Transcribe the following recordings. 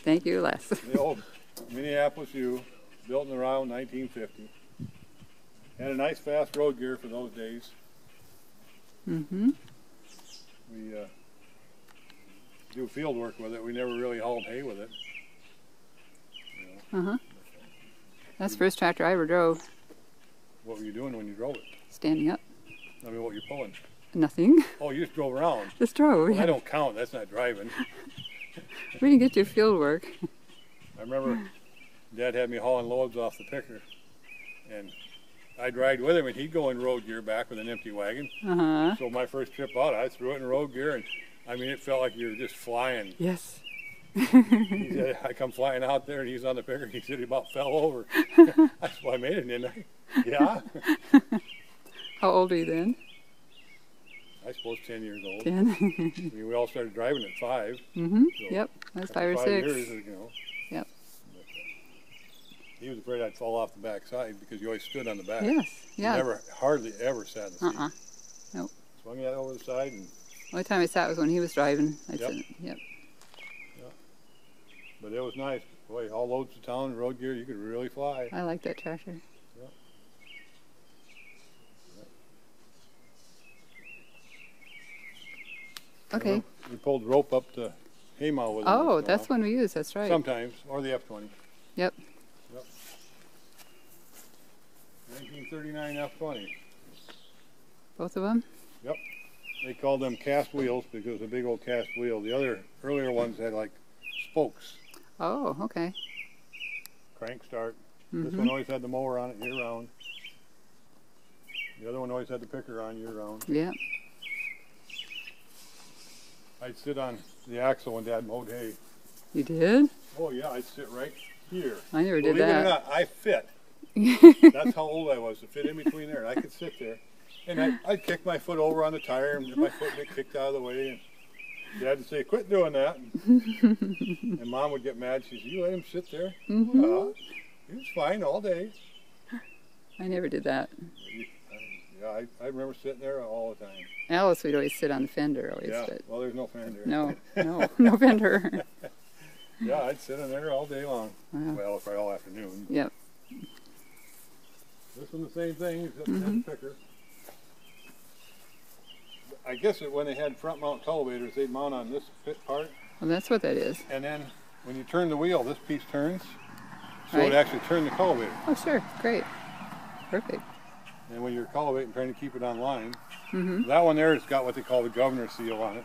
Thank you, Les. The old Minneapolis U, built in around 1950. Had a nice fast road gear for those days. Mm-hmm. We do field work with it. We never really hauled hay with it. You know. Uh-huh. That's the first tractor I ever drove. What were you doing when you drove it? Standing up. I mean, what were you pulling? Nothing. Oh, you just drove around. Just drove. Well, I don't count. That's not driving. We didn't get to field work. I remember Dad had me hauling loads off the picker, and I'd ride with him, and he'd go in road gear back with an empty wagon. Uh-huh. So my first trip out, I threw it in road gear, and I mean, it felt like you were just flying. Yes. He said, I come flying out there, and he's on the picker. He said he about fell over. That's why I made it, didn't I? Yeah. How old were you then? I suppose 10 years old. 10. I mean, we all started driving at 5. Mm-hmm. So Yep. I was 5 or 5 6. years, you know. Yep. But, he was afraid I'd fall off the back side because you always stood on the back. Yes. Yeah. Never, hardly ever sat in the seat. Nope. Swung that over the side and. The only time I sat was when he was driving. I'd Yep. sit. Yep. Yeah. But it was nice. Boy, all loads to town, road gear, you could really fly. I like that tractor. Yep. Okay. We pulled the rope up to haymow with it. Oh, that's one we use. That's right. Sometimes, or the F-20. Yep. Yep. 1939 F-20. Both of them? Yep. They called them cast wheels because it was a big old cast wheel. The other earlier ones had like spokes. Oh, okay. Crank start. Mm-hmm. This one always had the mower on it year round. The other one always had the picker on year round. Yeah. I'd sit on the axle when Dad mowed hay. You did? Oh yeah, I'd sit right here. I never did Believe that. it or not, I fit. That's how old I was, to fit in between there. And I could sit there. And I'd kick my foot over on the tire and my foot would get kicked out of the way. And Dad would say, quit doing that. And Mom would get mad. She said, you let him sit there? Mm-hmm. He was fine all day. I never did that. Yeah, I remember sitting there all the time. Alice would always sit on the fender always. Yeah, But well, there's no fender. no fender. Yeah, I'd sit in there all day long. Wow. Well, probably all afternoon. Yep. This one the same thing, except Mm-hmm. it had a picker. I guess when they had front mount cultivators, they'd mount on this pit part. Well, that's what that is. And then when you turn the wheel, this piece turns. So Right. it actually turned the cultivator. Oh, sure. Great. Perfect. And when you're cultivating, trying to keep it on line, Mm-hmm. that one there has got what they call the governor seal on it.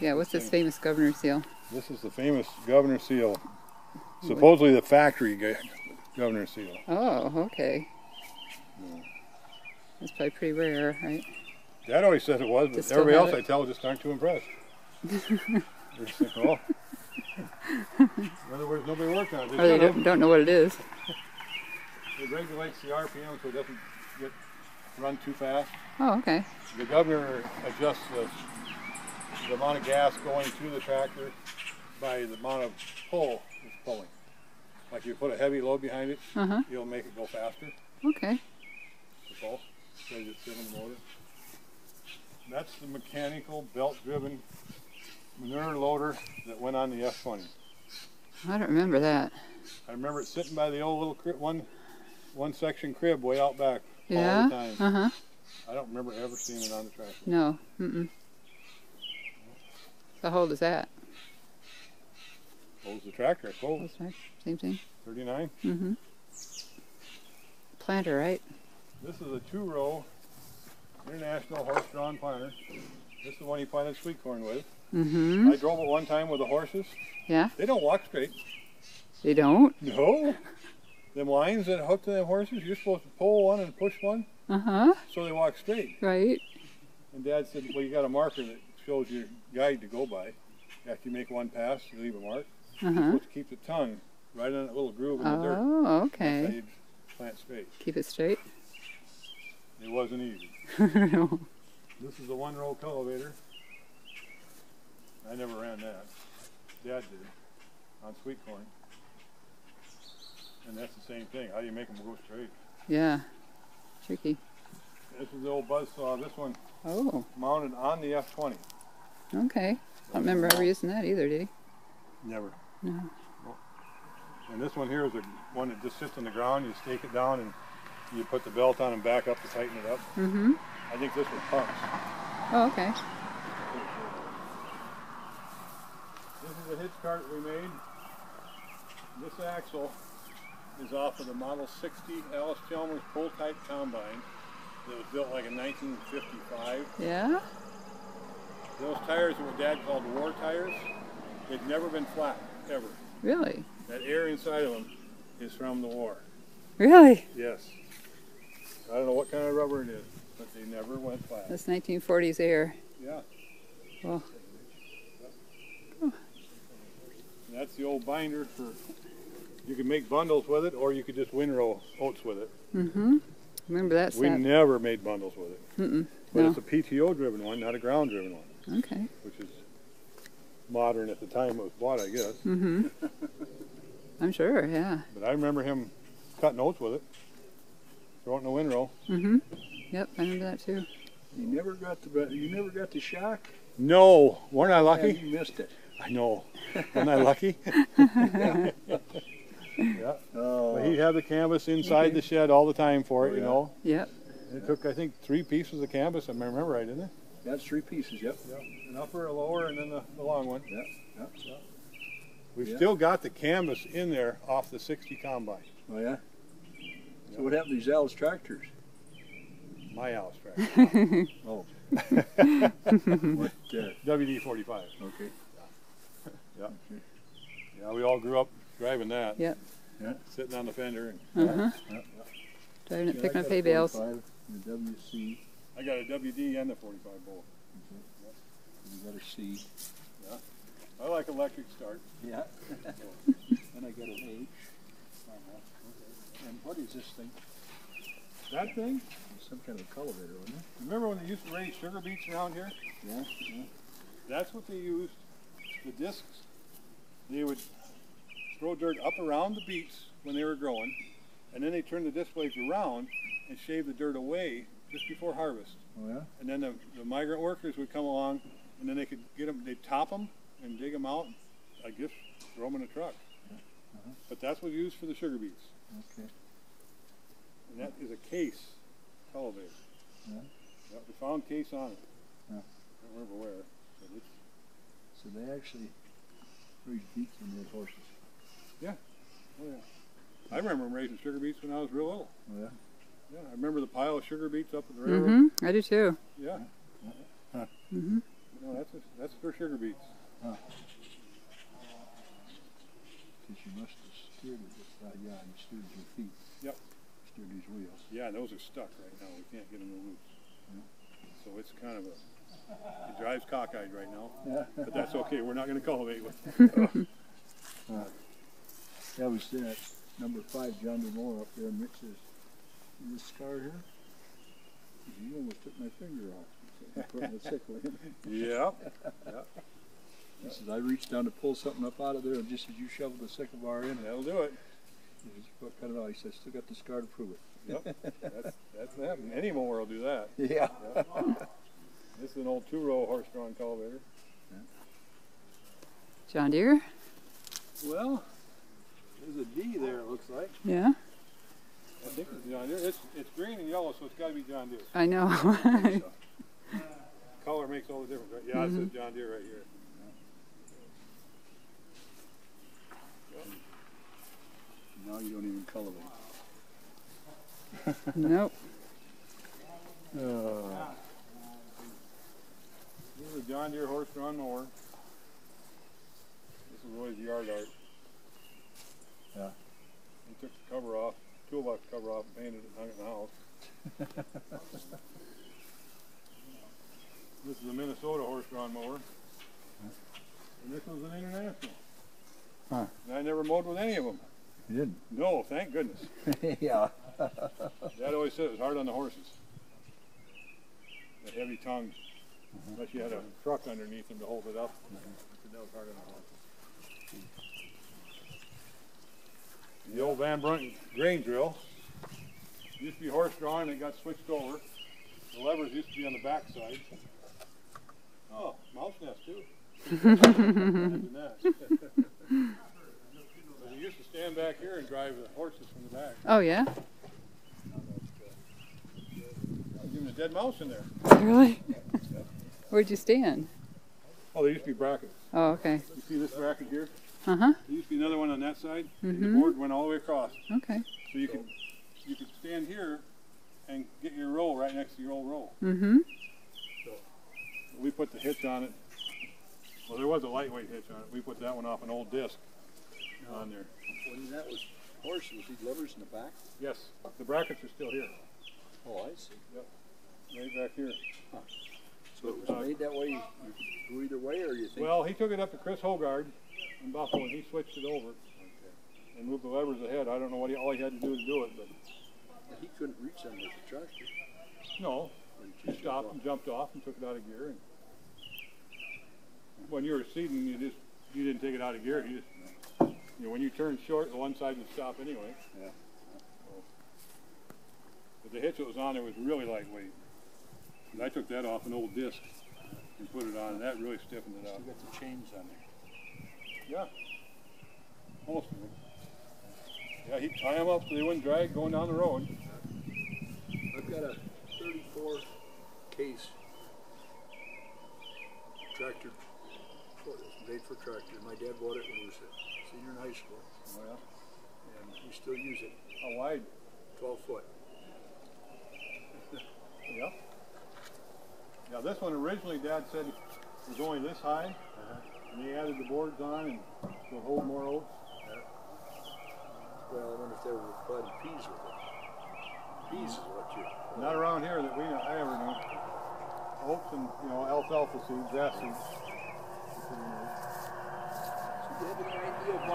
Yeah, what's this famous governor seal? This is the famous governor seal. Supposedly the factory governor seal. Oh, okay. Yeah. That's probably pretty rare, right? Dad always says it was, but Just still everybody have else it? I tell just aren't too impressed. They're just thinking, oh. In other words, nobody worked on it. Or they don't know what it is. It regulates the RPM so it doesn't run too fast. Oh, okay. The governor adjusts the amount of gas going through the tractor by the amount of pull it's pulling. Like you put a heavy load behind it, Uh-huh. you'll make it go faster. Okay. The pull, because it's in the motor. That's the mechanical belt-driven manure loader that went on the F-20. I don't remember that. I remember it sitting by the old little crib, one section crib way out back Yeah? all the time. Uh-huh. I don't remember ever seeing it on the tractor. No. Mm-mm. So how old is that? Old as the tractor, I suppose. That's right. Same thing? 39. Mm-hmm. Planter, right? This is a 2-row international horse-drawn planter. This is the one he planted sweet corn with. Mm-hmm. I drove it one time with the horses. Yeah? They don't walk straight. They don't? No. Them lines that hook to them horses, you're supposed to pull one and push one Uh-huh. so they walk straight. Right. And Dad said, well, you got a marker that shows your guide to go by. After you make one pass, you leave a mark. You're Uh-huh. supposed to keep the tongue right on that little groove in the dirt. Oh, That's how okay. you plant straight. Keep it straight? It wasn't easy. No. This is a 1-row cultivator. I never ran that. Dad did on sweet corn. And that's the same thing. How do you make them go straight? Yeah. Tricky. This is the old buzzsaw. This one Oh, mounted on the F-20. okay. I don't remember ever using that either, did he? Never. No. And this one here is the one that just sits on the ground. You stake it down and you put the belt on and back up to tighten it up. Mm-hmm. I think this was pumps. Oh, okay. This is a hitch cart we made. This axle is off of the Model 60 Alice Chalmers pull-type combine that was built like in 1955. Yeah? Those tires are what Dad called war tires. They've never been flat, ever. Really? That air inside of them is from the war. Really? Yes. I don't know what kind of rubber it is, but they never went flat. That's 1940s air. Yeah. Well. And that's the old binder for, you could make bundles with it or you could just windrow oats with it. Mm-hmm. Remember that We set? never made bundles with it. Mm-mm. But No. it's a PTO driven one, not a ground driven one. Okay. Which is modern at the time it was bought, I guess. Mm-hmm. I'm sure, yeah. But I remember him cutting oats with it. Throw it in the windrow. Mm-hmm. Yep, I remember that too. You never got the shock? No, weren't I lucky? Yeah, you missed it. I know. Wasn't I lucky? Yeah. Oh. But he'd have the canvas inside the shed all the time for it, you know. Yep. It took, I think, 3 pieces of canvas, if I remember right, didn't it? That's 3 pieces, yep. Yeah. An upper, a lower, and then the long one. Yep. We've Yeah. still got the canvas in there off the 60 combine. Oh, yeah? So what happened to these Alice tractors? My house tractor. Oh. What, WD-45. okay. Yeah. Yeah, we all grew up driving that. Yep. Yeah. Sitting on the fender. And Uh-huh. Yeah. Driving it, Yeah, picking I up got hay a bales. 45, the WC. I got a WD and the 45 bolt. You got a C. I like electric start. Yeah. And I got an H. And what is this thing? That thing? Some kind of cultivator, wasn't it? Remember when they used to raise sugar beets around here? Yeah. That's what they used. The discs. They would throw dirt up around the beets when they were growing, and then they turned the disc blades around and shave the dirt away just before harvest. Oh, yeah? And then the migrant workers would come along, and then they could get them, they'd top them and dig them out, I guess throw them in a truck. But that's what used for the sugar beets. Okay. And that is a case cultivator. Yeah. Yep, we found case on it. Yeah. I don't remember where. But it's, So they actually raise beets and raise horses. oh yeah. I remember raising sugar beets when I was real little. Oh, yeah? Yeah, I remember the pile of sugar beets up at the railroad. Mm-hmm. I do too. Yeah. Mm-hmm. No, that's for sugar beets. Because you must have steered it. Yeah, you steered your feet. Yep. Steered these wheels. Yeah, and those are stuck right now. We can't get them to loose. Yeah. So it's kind of a, it drives cockeyed right now. Yeah. But that's okay. We're not going to cultivate with it. That was that number 5 John Deere mower up there, and Rick says, "This scar here? You almost took my finger off." So putting the sickle in. Yeah. He says, "I reached down to pull something up out of there, and just as you shoveled the sickle bar in, That'll do it. he says, what kind of out?" He says, "Still got the scar to prove it." Yep. That's happening. Any mower will do that. Yeah. This is an old 2-row horse-drawn cultivator. John Deere? Well, there's a D there, it looks like. Yeah. I think it's John Deere. It's green and yellow, so it's got to be John Deere. I know. Color makes all the difference, right? Yeah, it says John Deere right here. Now you don't even cultivate. Nope. This is a John Deere horse-drawn mower. This is Lloyd's yard art. Yeah. He took the cover off, toolbox cover off, and painted it and hung it in the house. This is a Minnesota horse-drawn mower. And this was an international. Huh. And I never mowed with any of them. You didn't? No, thank goodness. Yeah. Dad always said it was hard on the horses. The heavy tongues. Unless you had a truck underneath them to hold it up. That was hard on the horses. The old Van Brunt grain drill. Used to be horse drawn and it got switched over. The levers used to be on the back side. Oh, mouse nest too. Imagine that. stand back here and drive the horses from the back. Oh, yeah? There's even a dead mouse in there. Really? Where'd you stand? Oh, there used to be brackets. Oh, okay. You see this bracket here? Uh-huh. There used to be another one on that side. Mm-hmm. And the board went all the way across. Okay. So you could stand here and get your roll right next to your old roll. Mm-hmm. So we put the hitch on it. Well, there was a lightweight hitch on it. We put that one off an old disc on there. When that was horse, was he levers in the back? Yes, the brackets are still here. Oh, I see. Yep, right back here. Huh. So it was made that way, you could go either way, or you think? Well, he took it up to Chris Hogard in Buffalo, and he switched it over and moved the levers ahead. I don't know what all he had to do to it, but He couldn't reach them with the tractor. no, he stopped and jumped off and took it out of gear. And when you were seating, you didn't take it out of gear. You just, when you turned short, the one side would stop anyway. Yeah. But the hitch that was on there was really lightweight. And I took that off an old disc and put it on, and that really stiffened it up. Still got the chains on there. Yeah, most of them. Yeah, he'd tie them up so they wouldn't drag going down the road. I've got a 34 case tractor, made for tractor. My dad bought it when he was a senior in high school. Oh yeah? And we still use it. How wide? 12 foot. Yeah. Yeah, this one originally Dad said was only this high, and he added the boards on and to hold more oats. Well, I wonder if they were planting peas with it. Peas is what you... Not around here that I ever knew. Oats and alfalfa seeds, grass seeds. So do you have any idea about